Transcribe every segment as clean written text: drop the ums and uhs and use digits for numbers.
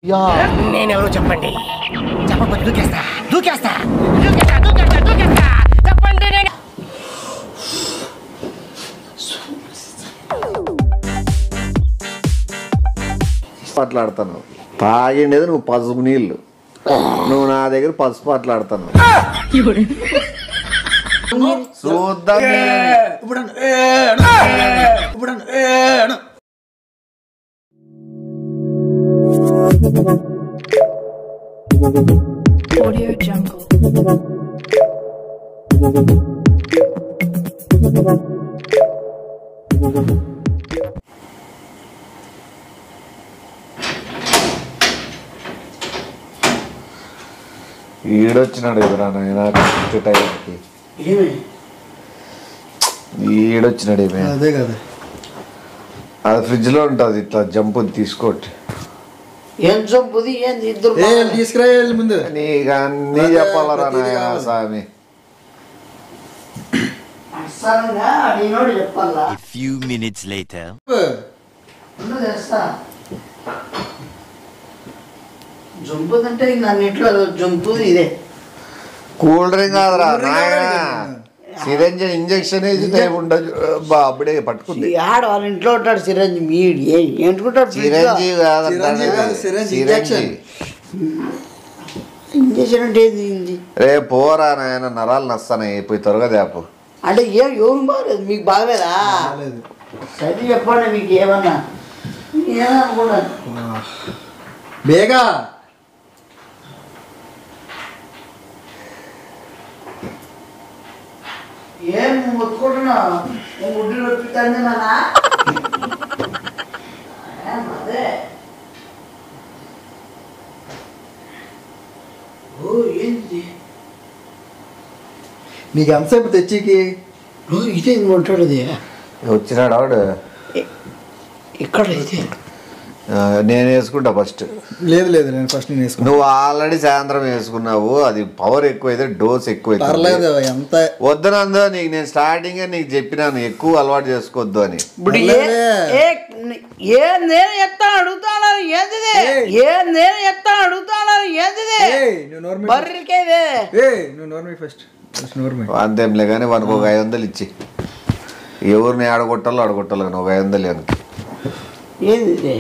నేనెవరో చెప్పండి. చెప్పకపోతే దూకేస్తా చెప్పండి. నేను మాట్లాడతాను. తాగిండేది నువ్వు పసుపు నీళ్ళు, నువ్వు నా దగ్గర పసుపు మాట్లాడతాను. చూద్దాం. Audio Jungle. ఈడొచ్చినాడు ఎదురా నాయన టైంకి. ఈడొచ్చినాడు ఏమే. అదే కదా, అది ఫ్రిడ్జ్ లో ఉంటుంది. ఇట్లా జంపు తీసుకోటి. ఏం చంపుది ఏంది ఇద్దరు తీసుకురా ముందు. నీకు అన్నీ చెప్పాలరా నాయన స్వామి. చెప్పాలా A few minutes later. తెస్తా జంపుదంటే అన్నిట్లో జంపుది ఇదే. కూల్ డ్రింక్ కాదురా నాయన, సిరంజి ఇంజక్షన్ వేసి టైం ఉండదు. అప్పుడే పట్టుకుంది. ఆడ వాళ్ళ ఇంట్లో ఉంటాడు సిరంజి. మీడు ఏంటుకుంటాడు చిరంజీవి ఇంజక్షన్ అంటే ఏంది? రే పోరా నాయన, నరాలు నస్తాయి. పోయి త్వరగా తేపు. అంటే ఎవరు బాగలేదు, మీకు బాగలేదా? సరే చెప్పండి, మీకు ఏమన్నా ఏమనుకున్నాను బేగా. ఏం మొత్తుకుంటున్నావు? గుడ్డు నొప్పితాంది నాన్న. అదే ఓ ఏంది నీకు ఎంతసేపు తెచ్చికి? ఇదే ఉంటాడు. అది వచ్చినాడు ఆవిడ. ఇక్కడ అయితే నేను వేసుకుంటా ఫస్ట్. లేదు లేదు, నేను ఫస్ట్ నేను వేసుకున్నా. నువ్వు ఆల్రెడీ సాయంత్రం వేసుకున్నావు. అది పవర్ ఎక్కువైతే డోస్ ఎక్కువైతే పర్లేదు. ఎంత వద్దనందో నీకు నేను స్టార్టింగ్ నీకు చెప్పినాను, ఎక్కువ అలవాటు చేసుకోవద్దు అని. ఇప్పుడు నేను ఎత్తాను అడుగుతాను ఏంది? నేను ఎత్తాను అడుగుతాను ఏంది? బర్రెలకేదే నువ్వు నోర్మి ఫస్ట్ నోర్మి. అంతేంలే కానీ వానికి ఒక 500 ఇచ్చి ఎవరిని ఆడగొట్టాలో ఆడగొట్టాలి. కానీ ఒక 500 అని ఏంది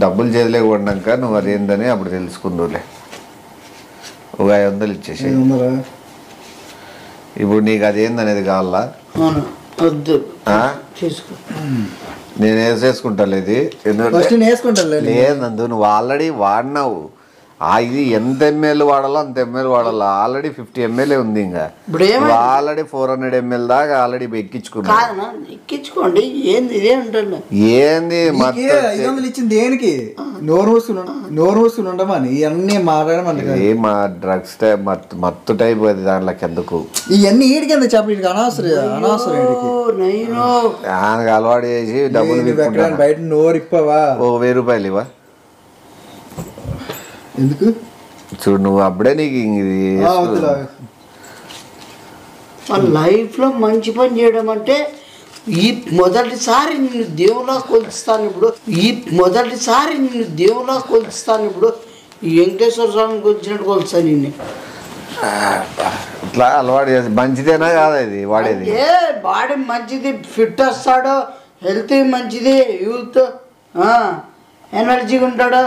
డబ్బులు చేతిలోకి పడినాక నువ్వు అదేందని అప్పుడు తెలుసుకుందులే. ఒక 500 ఇచ్చేసి. ఇప్పుడు నీకు అదేందనేది కావాలా? వద్దు చేసుకో. నేను వేసేసుకుంటా. లేదు లేదందు, నువ్వు ఆల్రెడీ వాడినావు. ఇది ఎంత ఎంఎల్ వాడాలో అంత ఎంఎల్ వాడాలి. ఆల్రెడీ 50 ml ఉంది. ఇంకా ఆల్రెడీ 400 ml దాకా ఆల్రెడీ ఎక్కించుకున్నా. ఎక్కించుకోండి. ఏంది ఇదే ఉంటుంది? ఏంది 500 ఇచ్చింది దేనికి? నోరు వస్తువులు ఉండమని ఇవన్నీ మాట్లాడమంటే మా డ్రగ్స్ మత్తు టైప్ అది. దాంట్లోకి ఎందుకు ఇవన్నీ ఈడికి ఎందుకు చెప్పి అనవసరం ఆయనకు అలవాటు చేసి డబ్బులు బయట నోరు ఇప్పవా? ఒక 1000 రూపాయలు ఇవ్వ. ఎందుకు చూడు నువ్వు అప్పుడే నీకు లైఫ్ లో మంచి పని చేయడం అంటే ఈ మొదటిసారి నిన్ను దేవులా కొలుస్తాను. ఇప్పుడు ఈ వెంకటేశ్వర స్వామిని కొలిచినట్టు కొలుస్తాను నిన్ను. ఇట్లా అలవాటు చేసి మంచిదేనా కాదా ఇది వాడేది? బాడీ మంచిది, ఫిట్ వస్తాడు, హెల్త్ మంచిది, యూత్ ఎనర్జీగా ఉంటాడు.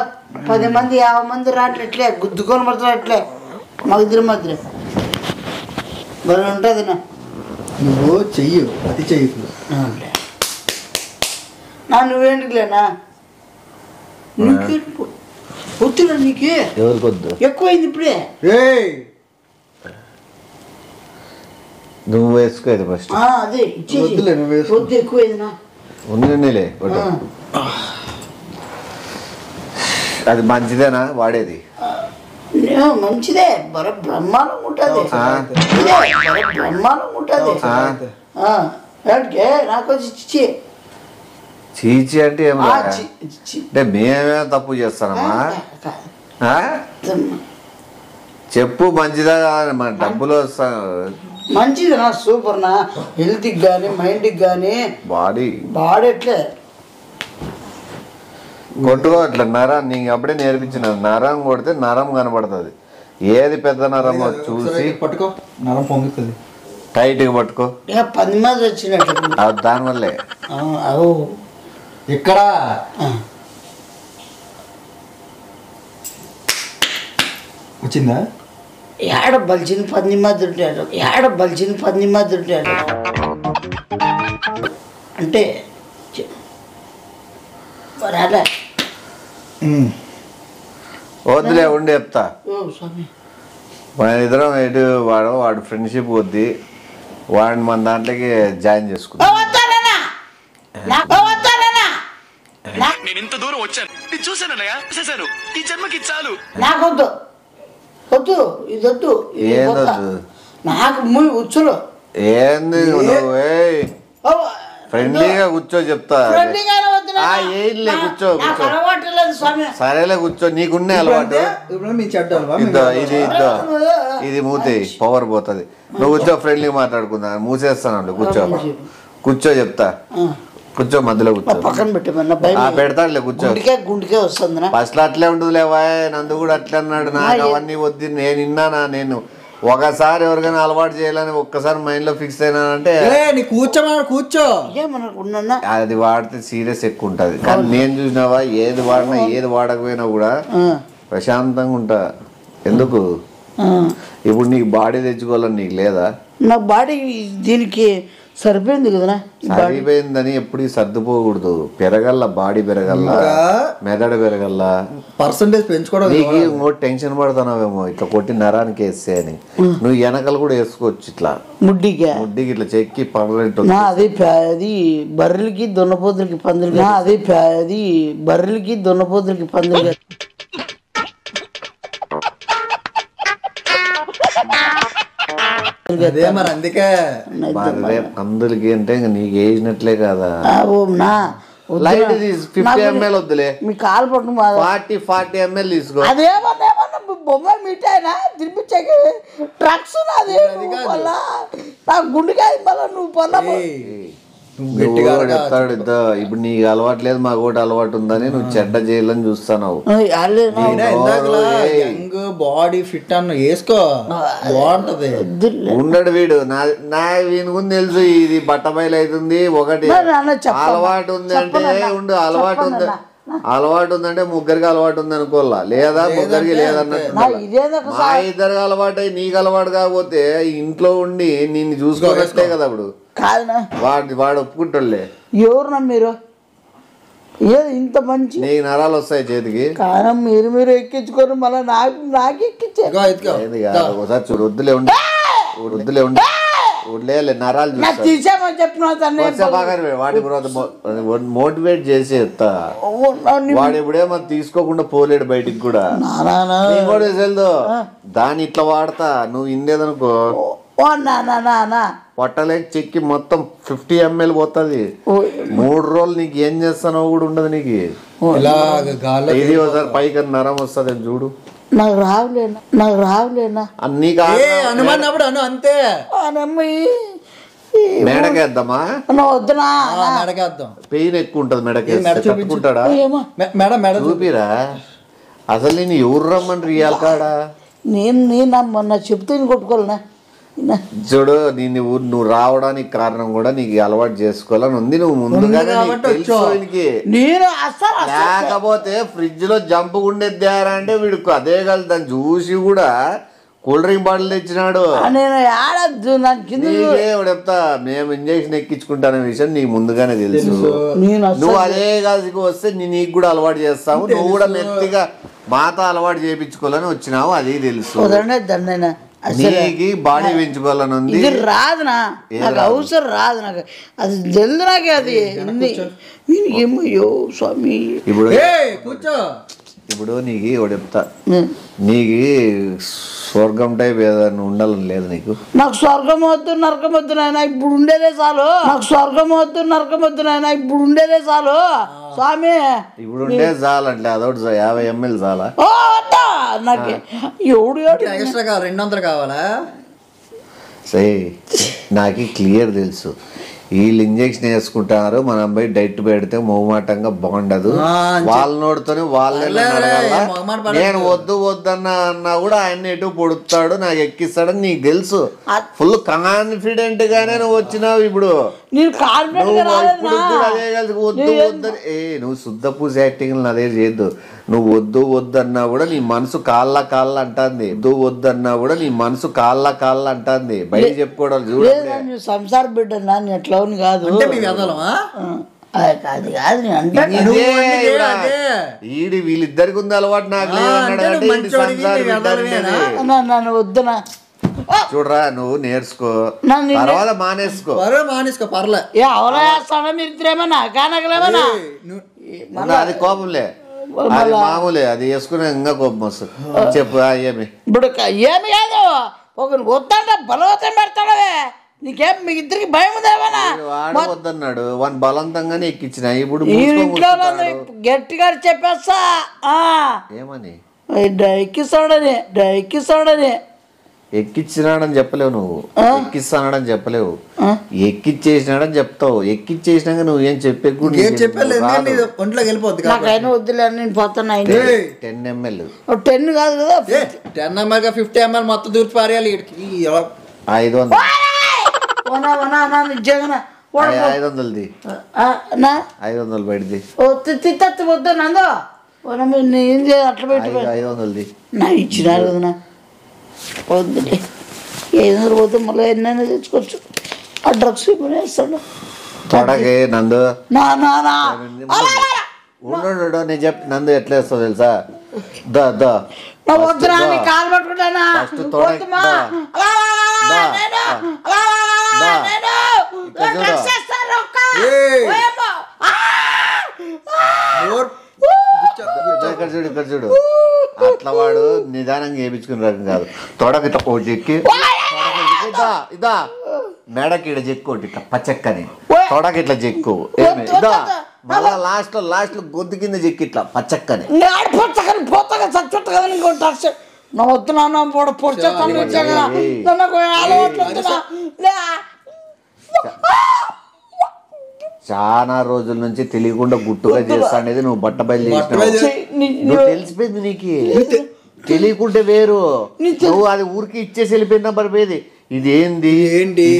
10 మంది 50 మంది రాట్లే గుద్దుకొని పడతారు. అట్లే మధ్య భలే ఉంటుంది. నువ్వు చెయ్యు, అది చెయ్యు. నువ్వేంటిలేనా వద్దురా? నీకే ఎవరికొద్దు ఎక్కువైంది ఇప్పుడే. నువ్వు వేసుకోదు ఫస్ట్. అదే వద్దు, ఎక్కువైందినా ఉన్నలే. అది మంచిదేనా వాడేది? మంచిదే, బ్రహ్మాండంగా ఉంటుంది. బ్రహ్మాండంగా ఉంటుంది. నాకు వచ్చి చీచి అంటే అంటే మేమే తప్పు చేస్తానమ్మా? చెప్పు మంచిదా? మన డబ్బులు వస్తా. మంచిది నా, సూపర్ నా. హెల్త్కి కానీ మైండ్కి కానీ బాడీ ఎట్లే కొట్టుకో అట్లా నరం నీకు అప్పుడే నేర్పించిన నరం కొడితే నరం కనబడుతుంది ఏది పెద్ద నరమో చూసి పట్టుకో నరం పొంగుతుంది టైట్గా పట్టుకో పది మంది వచ్చినట్టు దానివల్లే ఎక్కడ వచ్చిందా ఏడ బలిచిన 10 మంది ఉంటాడు అంటే రాలే వద్దులే ఉండి చెప్తా స్వామి మన ఇద్దరం ఎటు వాడు ఫ్రెండ్షిప్ వద్ది వాడిని మన దాంట్లోకి జాయిన్ చేసుకుంటాం నేను ఇంత దూరం వచ్చాను చూసానన్నయ్య చూసాను ఈ జన్మకి చాలు నాకొద్దు వద్దు ఇది వద్దు ఏందొద్దు నాకు ఉచ్చులు ఏంది నువ్వు ఫ్రెండ్లీగా కూర్చో చెప్తా కూర్చో సరేలే కూర్చో నీకున్నే అలవాటు ఇది మూతి పవర్ పోతుంది నువ్వు కూర్చో ఫ్రెండ్లీగా మాట్లాడుకుందా మూసేస్తాను కూర్చో చెప్తా కూర్చో మధ్యలో కూర్చో పక్కన పెట్టమన్నా పెడతాడులే కూర్చో గుండికే వస్తుంది ఫస్ట్ అట్లే ఉంటుంది లేవా నందు కూడా అట్లే అన్నాడు నాకు అవన్నీ వద్దు నేను విన్నానా నేను ఒకసారి ఎవరికైనా అలవాటు చేయాలని ఒక్కసారి మైండ్ లో ఫిక్స్ అయినానంటే కూర్చో అది వాడితే సీరియస్ ఎక్కువ ఉంటది కానీ నేను చూసినావా ఏది వాడినా ఏది వాడకపోయినా కూడా ప్రశాంతంగా ఉంటా ఎందుకు ఇప్పుడు నీకు బాడీ తెచ్చుకోవాలని నీకు లేదా నా బాడీ దీనికి సరిపోయింది కదనా సరిపోయిందని ఎప్పుడు సర్దుపోకూడదు పెరగల్లా బాడీ పెరగల్లా మెదడు పెరగల్లా పర్సంటేజ్ పెంచుకోవడం నీకు ఇంకోటి టెన్షన్ పడుతున్నావేమో ఇట్లా కొట్టి నరానికి వేస్తే అని నువ్వు వెనకలు కూడా వేసుకోవచ్చు ఇట్లా ముడ్డికి ఇట్లా చెక్కి పర్లేదు అది బర్రెలకి దున్నపోతులకి పందులకి బర్రెలకి దున్నపోతులకి పందులకి మరి అందుకే అందులకి అంటే ఇంకా నీకు వేసినట్లే కదా లైట్ 50 ml వద్దులే మీ కాలు పట్టు 40 ml తీసుకో అదేమన్నా బొమ్మలు మిఠాయినా తినిపించాక ట్రక్స్ నాది నా గుండెకాయ మళ్ళీ నువ్వు పొలము చెప్తాడు ఇప్పుడు నీకు అలవాటు లేదు మాకు ఒకటి అలవాటు ఉందని నువ్వు చెడ్డ చేయాలని చూస్తావు బాడీ ఫిట్ అన్న వేసుకో బాగుంటది ఉండడు వీడు నా వీని గురించి తెలుసు ఇది బట్టబయలు అవుతుంది ఒకటి అలవాటు ఉంది అంటే ఉండు అలవాటు ఉందంటే ముగ్గురికి అలవాటు ఉంది అనుకోవాలా లేదా ముగ్గురికి లేదన్నట్టు మా ఇద్దరికి అలవాటు అయ్యి నీకు అలవాటు కాకపోతే ఇంట్లో ఉండి నిన్ను చూసుకోవచ్చే కదా అప్పుడు వాడు ఒప్పుకుంటాడులే ఎవరున్నా మీరు ఏది ఇంత మంచి నీకు నరాలు వస్తాయి చేతికి కానీ మీరు ఎక్కించుకొని మళ్ళీ నాకు ఎక్కించారు ఒకసారి చూడు వద్దులే ఉండి నరాలు తీసామని చెప్పిన వాడి మోటివేట్ చేసి వాడు ఎప్పుడేమో తీసుకోకుండా పోలేడు బయటికి కూడా వెళ్దు దాన్ని ఇట్లా వాడతా నువ్వు ఇందేదనుకో పొట్టలేక చెక్కి మొత్తం 50 ml పోతుంది 3 రోజులు నీకు ఏం చేస్తానో కూడా ఉండదు నీకు ఇది ఒకసారి పైకి నరం వస్తుంది చూడు నాకు రావులేనా అనుమానప్పుడు అంతే మెడకేద్దామా వద్దునా మెడకేద్దాం పెయిన్ ఎక్కువ ఉంటది మెడకేసుకుంటాడా మెడ చూపిరా అసలు నేను ఎవరు రమ్మని రియాల్ కాడా నేను మొన్న చెప్తే కొట్టుకోవాలనా చూడు నువ్వు రావడానికి కారణం కూడా నీకు అలవాటు చేసుకోవాలని ఉంది నువ్వు ముందుగానే లేకపోతే ఫ్రిడ్జ్ లో జంప్ ఉండేద్దారా అంటే వీడికి అదే కాదు దాన్ని చూసి కూడా కూల్ డ్రింక్ బాటిల్ తెచ్చినాడు చెప్తా మేము ఇంజక్షన్ ఎక్కించుకుంటానే విషయం నీకు ముందుగానే తెలుసు నువ్వు అదే కాదుకి వస్తే నీకు కూడా అలవాటు చేస్తావు నువ్వు కూడా మెత్తిగా మాత అలవాటు చేయించుకోవాలని వచ్చినావు అది తెలుసు నీకు బాడీ పెంచుకోవాలని ఉంది ఇది రాదు నాకు అవసరం రాదు నాకు అది తెలుదు నాకే అది ఏమయ్యో స్వామి ఇప్పుడు నీకు ఒకటి చెప్తా నీకు స్వర్గం టైప్ ఏదైనా ఉండాలని లేదు నీకు నాకు స్వర్గం వద్దు నరకం వద్దు నాయన ఇప్పుడు ఉండేదే చాలు నాకు స్వర్గం వద్దు నరకం వద్దు నాయన ఇప్పుడు ఉండేదే చాలు స్వామి ఇప్పుడు ఉండే చాలంటే అదొకటి 50 ml చాలా నాకు ఎవడు ఎక్స్ట్రా కావాలి 200 కావాలా సరే నాకు క్లియర్ తెలుసు వీళ్ళు ఇంజక్షన్ వేసుకుంటారు, మనం పోయి డైట్ పెడితే మొహమాటంగా బాగుండదు. వాళ్ళ నోడుతోనే వాళ్ళే అడగాల. నేను వద్దు వద్దన్నా కూడా ఆయన ఎటు పొడుతాడు, నాకు ఎక్కిస్తాడని నీకు తెలుసు. ఫుల్ కాన్ఫిడెంట్ గానే నువ్వు వచ్చినావు. ఇప్పుడు అదే కలిసి వద్దు వద్దని నువ్వు శుద్ధ పూజ యాక్టింగ్ అదే చేయొద్దు. నువ్వు వద్దు వద్దన్నా కూడా నీ మనసు కాళ్ళ అంటుంది. వద్దు వద్దన్నా కూడా నీ మనసు కాళ్ళ అంటుంది. బయట చెప్పుకోవడం చూడండి. సంసార బిడ్డ ఎట్లా కాదు ఈడి వీళ్ళిద్దరికి ఉంది అలవాటు, నాకు వద్దునా. చూడరా నువ్వు నేర్చుకో, తర్వాత మానేసుకో పర్లే. అది కోపంలే, అది మామూలే, అది వేసుకునే ఇంకా కోపం వస్తుంది. చెప్పు ఏమి ఇప్పుడు ఏమి కాదు, ఒక వద్దంటే బలవంతం పెడతాడవే. నీకేం మీ ఇద్దరికి భయం ఉందేమన్నా? వద్దన్నాడు వాడిని బలవంతంగానే ఎక్కించిన. ఇప్పుడు ఇంట్లో గట్టిగా చెప్పేస్తా ఏమని ఎక్కిస్తాడని ఎక్కిచ్చినాడని చెప్పలేవు నువ్వు, ఎక్కిస్తానని చెప్పలేవు, ఎక్కిచ్చేసినాడని చెప్తావు. ఎక్కిచ్చేసినాక నువ్వు ఏం ఒంట్లోకి వెళ్ళిపోద్ది. నాకైనా వద్దులే, నేను పోతున్నా. 10 ml 10 కాదు కదా, 10 ml 50 ml మొత్తం దూరి పారేయాలి. 500 500 500 బయటది వద్దు నందో ఏం చేయాలి అట్లా పెట్టి 500 నా ఇచ్చినారు కదా వద్దులే. 500 పోతే మళ్ళీ ఎన్నైనా తెచ్చుకోవచ్చు. ఆ డ్రగ్స్ వేస్తాడు తొడగే నందు. నేను చెప్పి నందు ఎట్లా వేస్తావు తెలుసా? వద్దురా కాలు పట్టుకుంటానా ఇక్కడ చూడు అట్లా వాడు నిదానంగా వేయించుకునే రకం కాదు. తొడకి ఇట్లా ఒకటి చెక్కి ఇదా మెడకి ఇట్లా చెక్కోటి ఇట్లా పచ్చక్కని తొడకి ఇట్లా చెక్కు ఇదా మళ్ళా లాస్ట్ లో గొంతు కింద చెక్కి ఇట్లా పచ్చక్కని చాలా రోజుల నుంచి తెలియకుండా గుట్టుగా చేస్తా అనేది నువ్వు బట్ట బయలు చేసినావు. తెలిసిపోయింది నీకు, తెలియకుంటే వేరు. నువ్వు అది ఊరికి ఇచ్చేసి వెళ్ళిపోయిన పడిపోయేది. ఇదేంది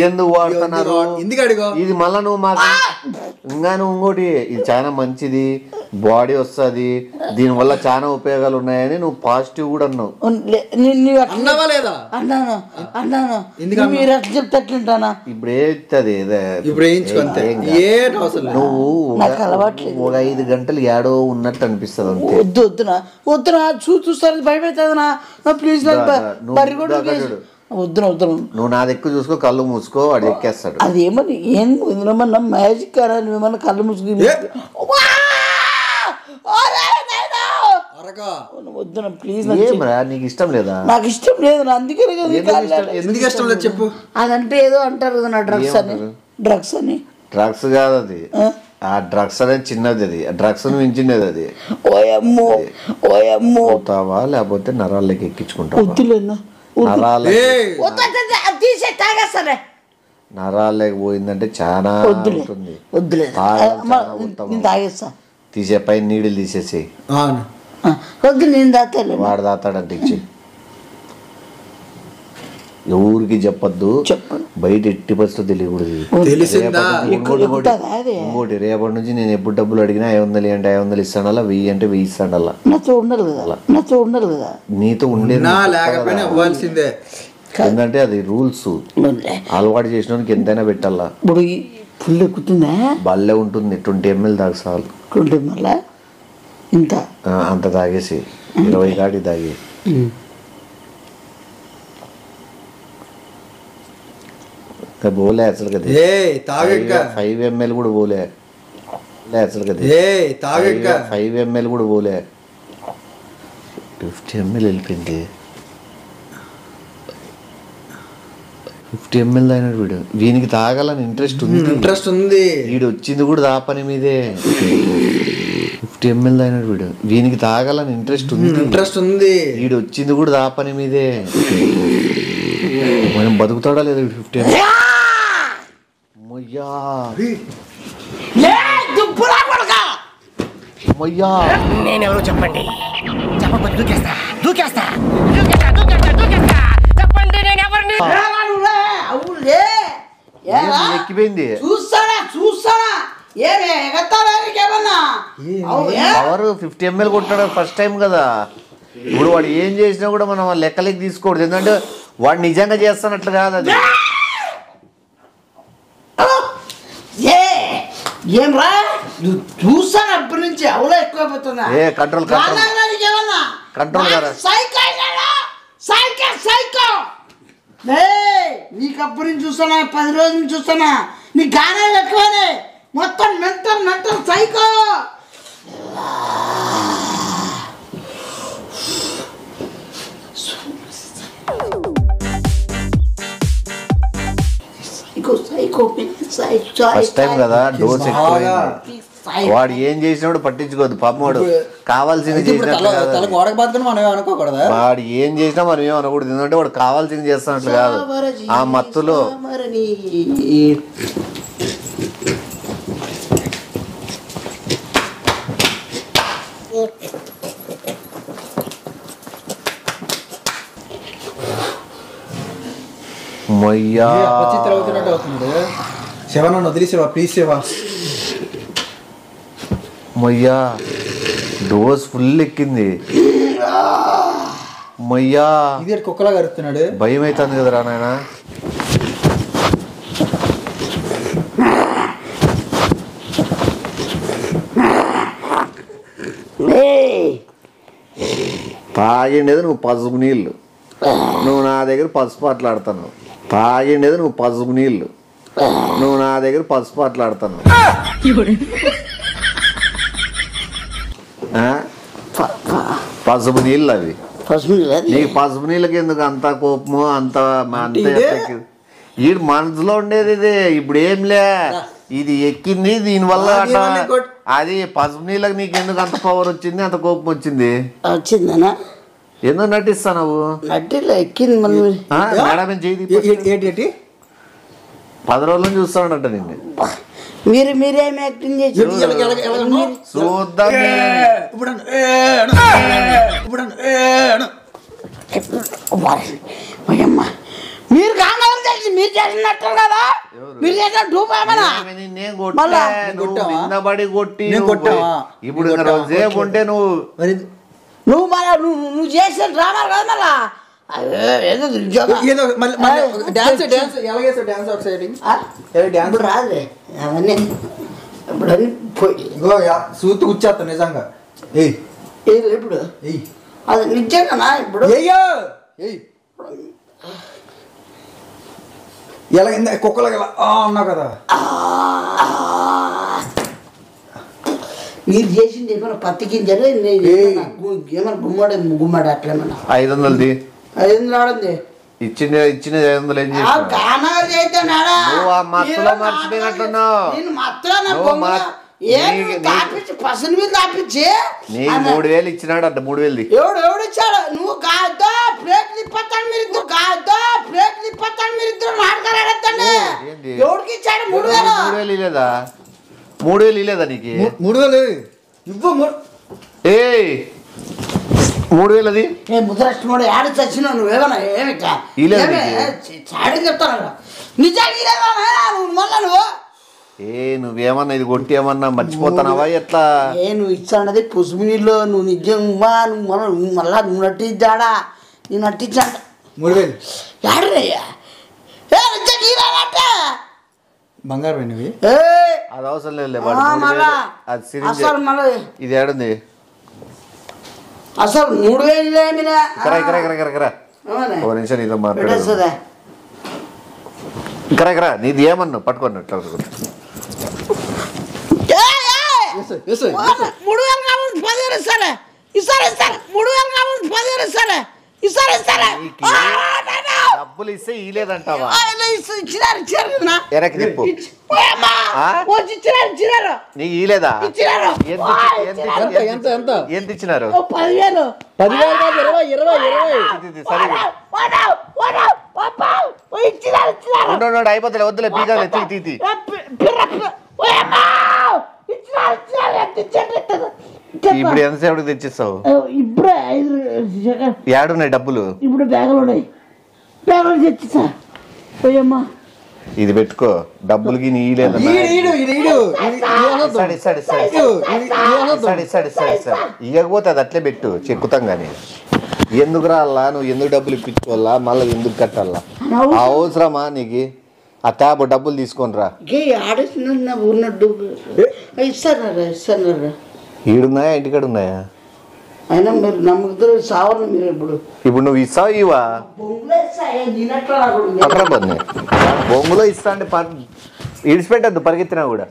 ఎందుకు వాడుతున్నారు ఇది మళ్ళా నువ్వు మాకు ఇంకా నువ్వు ఇంకోటి ఇది చాలా మంచిది, బాడీ వస్తుంది, దీనివల్ల చాలా ఉపయోగాలు ఉన్నాయని నువ్వు పాజిటివ్ కూడా అన్నావు. ఇప్పుడు ఏది నువ్వు ఒక 5 గంటలు ఏడో ఉన్నట్టు అనిపిస్తుంది అంతే. వద్దునా చూస్తారు భయపెడతాదనా ప్లీజ్ నువ్వు నా దగ్గర చూసుకో, కళ్ళు మూసుకో, వాడు ఎక్కేస్తాడు. అది ఏమని ఏమన్నా మ్యాజిక్ ఏమన్నా కళ్ళు మూసుకు వద్దునా ప్లీజ్. నీకు ఇష్టం లేదా? నాకు ఇష్టం లేదు, అందుకే ఎందుకు ఇష్టం లేదు చెప్పు. అదంటే ఏదో అంటారు కదా డ్రగ్స్ అని. డ్రగ్స్ కాదు అది, ఆ డ్రగ్స్ అనేది చిన్నది, అది ఆ డ్రగ్స్ మించినది అది. అవుతావా లేకపోతే నరాల్లోకి ఎక్కించుకుంటావా? నరాల్లోకి పోయిందంటే చాలా ఉంటుంది. తీసే పైన నీళ్ళు తీసేసి వాడు దాతాడంటే ఇచ్చి ఎవరికి చెప్పద్దు, బయట ఎట్టి పరిస్థితులు తెలియకూడదు. ఇంకోటి రేపటి నుంచి నేను ఎప్పుడు డబ్బులు అడిగినా 500 అంటే 500 ఇస్తానల్లా, 1000 అంటే 1000 ఇస్తానల్లా. నీతో ఉండేది ఏంటంటే అది రూల్స్. అలవాటు చేసిన ఎంతైనా పెట్టాలా. బల్లే ఉంటుంది. 20 ml దాకా చాలు. అంత తాగేసి 20 కాటి తాగి बोले असल कदे 5 ml కూడా बोले అసలు కదే 5 ml కూడా बोले 50 ml వెళ్ళిపోయింది. 50 ml అయినాడు వీడు. వీనికి తాగాలని ఇంట్రెస్ట్ ఉంది. వీడు వచ్చింది కూడా దాపని మీదే. 50 ml అయినాడు వీడు. వీనికి తాగాలని ఇంట్రెస్ట్ ఉంది. వీడు వచ్చింది కూడా దాపని మీదే. మనం బతుకుతాడా లేదా 50 ml? అయ్యా దుబ్బురా కొడక అయ్యా నేనెవరో చెప్పండి. చెప్పకపోతే దూకేస్తా దూకేస్తా దూకేస్తా దూకేస్తా దూకేస్తా. చెప్పండి నేను ఎవరిని. అవులే ఎక్కిపోయింది చూస్తానా ఏమే ఎగతావేమన్నా పవర్ 50 ml కొట్టాడు ఫస్ట్ టైం కదా. ఇప్పుడు వాడు ఏం చేసినా కూడా మనం లెక్కలకి తీసుకోకూడదు, ఎందుకంటే వాడు నిజంగా చేస్తున్నట్లు కాదు అది. ఏం రా చూస్తాను అప్పటి నుంచి అవులో ఎక్కువైపోతున్నా. కంట్రోల్ కంట్రోల్ కదా. నీకు అప్పటి నుంచి చూస్తానా, 10 రోజుల నుంచి చూస్తానా, నీ గానాలు ఎక్కువనే, మొత్తం మెంటల్ సైకో. ఫస్ట్ టైం కదా డోస్ ఎక్కువైంది. వాడు ఏం చేసినాడు పట్టించుకోవద్దు పాపం, వాడు కావాల్సింది చేసినట్లు వాడు ఏం చేసినా మనం ఏం అనకూడదు, ఎందుకంటే వాడు కావాల్సింది చేస్తున్నట్లు కాదు ఆ మత్తులో. మయ్యా డోస్ ఫుల్ ఎక్కింది. మయ్యా కుక్కలా కరుస్తున్నాడు, భయం అవుతుంది కదరా నాయన. తాగిండేది నువ్వు పసుపు నీళ్ళు, నువ్వు నా దగ్గర పసుపు ఆటలాడుతాను. తాగిండేది నువ్వు పసుపు నీళ్ళు, నువ్వు నా దగ్గర పసుపు ఆటలాడుతాను. పసుపు నీళ్ళు అవి. నీకు పసుపు నీళ్ళకి ఎందుకు అంత కోపము, అంత ఈడు మనసులో ఉండేది ఇదే. ఇప్పుడు ఏంలే ఇది ఎక్కింది దీనివల్ల అది పసుపు నీళ్ళకి నీకు ఎందుకు అంత పవర్ వచ్చింది, అంత కోపం వచ్చింది? వచ్చిందనా ఎందుకు నటిస్తావు? ఎక్కింది మేడం చేయి 10 రోజుల నుంచి చూస్తానంట నిన్ను. మీరేం యాక్టింగ్ చేసి చూద్దాం. మీరు కాంగాలు చేసి మీరు చేసినట్టు కదా, మీరు చేసిన డూపామనా పడి కొట్టి ఇప్పుడు సేపు ఉంటే నువ్వు చేసిన డ్రామాలు కదా మళ్ళా రాదులే అవన్నీ. ఇప్పుడు అన్ని సూతు కూర్చేస్తా నిజంగా. ఇప్పుడు అది నిజంగా ఇప్పుడు ఎలా కుక్కలు ఎలా అన్నావు కదా. మీరు చేసింది ఏమైనా పత్తి గింజలు ఏమైనా గుమ్మడి అట్లేమన్నా 500 500 ఆడింది ఇచ్చిన 500 ఏం పసలు మీద తాపించి 3000 ఇచ్చినాడు అంట. 3000 ఎవడు ఇచ్చాడు? నువ్వు కాదో ప్లేట్ తిప్పతాను, మీరు ఇద్దరు కాదో ప్లేట్ తిప్పతాను, మీరు ఇద్దరు నాటకాలు ఆడతాండి. ఎవడికి ఇచ్చాడు? 3000 ఇలేదా? 3000 ఇలేదా నీకు? 3000 ఇవ్వు. 3000 అది ముద్రష్టముడు ఏడు చచ్చినావు నువ్వేమన్నా ఏమి చాడీ చెప్తాను నిజంగా మళ్ళా నువ్వేమన్నా ఇది కొట్టి ఏమన్నా మర్చిపోతానావా ఎట్లా? నువ్వు ఇచ్చాడది పసుపు నీళ్ళు, నువ్వు నిజంగా నువ్వు మళ్ళా నువ్వు నటించాడా? నేను నటించాడ 3000 ఏడయ్యా బంగారు పోయినవి. అది అవసరం లేదు. ఇది ఏడుంది అసలు 3000 ఓ నిమిషం నీతో మాట్లాడుతుందా? ఇక్కడ నీది ఏమన్నా పట్టుకున్నట్లు 3000 కావాలి 10,000 ఇస్తారా? ఇస్తారు 3000 కావాలి 10,000 ఇస్తారా? ఇస్తారా? డబ్బులు ఇస్తే ఇలేదంటావా? ఇచ్చినారు వెనక్కి తిప్పు. ఇచ్చినారు నీకు ఇలేదా? ఎంత ఇచ్చినారు? 10,000 20 సరే ఉండు అయిపోతలే వద్దులే బీగాలే తీ ఇప్పుడు ఎంతసేపటికి తెచ్చిస్తావు ఇప్పుడే ఏడున్నాయి డబ్బులు ఇప్పుడు బ్యాగులు తెచ్చిస్తా పోయమ్మా ఇది పెట్టుకో డబ్బులకి నీ లేదు ఇవ్వకపోతే అది అట్లే పెట్టు చెక్కుతాం కానీ ఎందుకు రాలా నువ్వు ఎందుకు డబ్బులు ఇప్పించుకోవాలా మళ్ళీ ఎందుకు కట్టాలా అవసరమా నీకు ఆ ట్యాబ్ డబ్బులు తీసుకొని రా ఉన్నట్టు ఇస్తారా ఈడున్నాయా ఇంటికాడ ఉన్నాయా అయినా మీరు నమ్ముకుతారు సావరు మీరు ఇప్పుడు నువ్వు ఇస్తావు ఇవా అక్కడ బొంగులో ఇస్తా అంటే ఇడిచిపెట్టద్దు పరిగెత్తినా కూడా